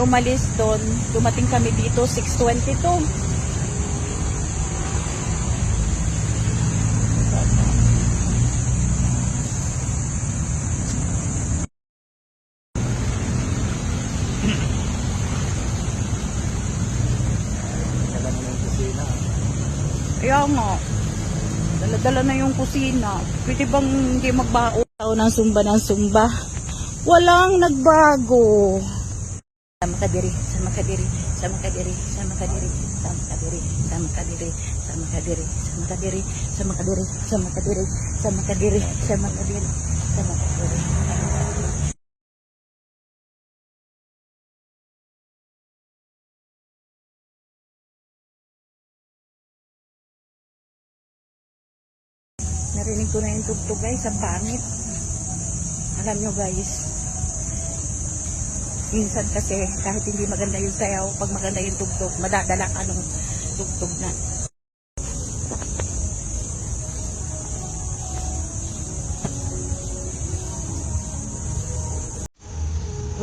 umalis doon, dumating kami dito 6:22. Kaya nga, dala-dala na yung kusina. Pwede bang hindi magbao ng sumba ng sumba? Walang nagbago. Sama ka diri, sama ka diri, sama ka diri, sama ka diri, sama ka diri, sama ka diri, sama ka diri, sama ka diri, sama ka diri, sama ka diri, sama ka diri, sama ka diri, sama ka diri. Narinig ko na yung tugtog guys, ang pangit. Alam nyo guys, minsan kasi kahit hindi maganda yung sayaw, pag maganda yung tugtog, madadala ka nung tugtog na.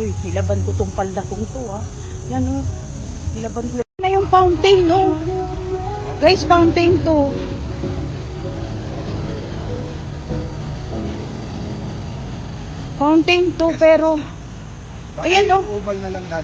Uy, nilaban ko tong palda kong to Yan nilaban ko na yung fountain Guys, fountain to. Fountain to pero ayan Oval na lang natin.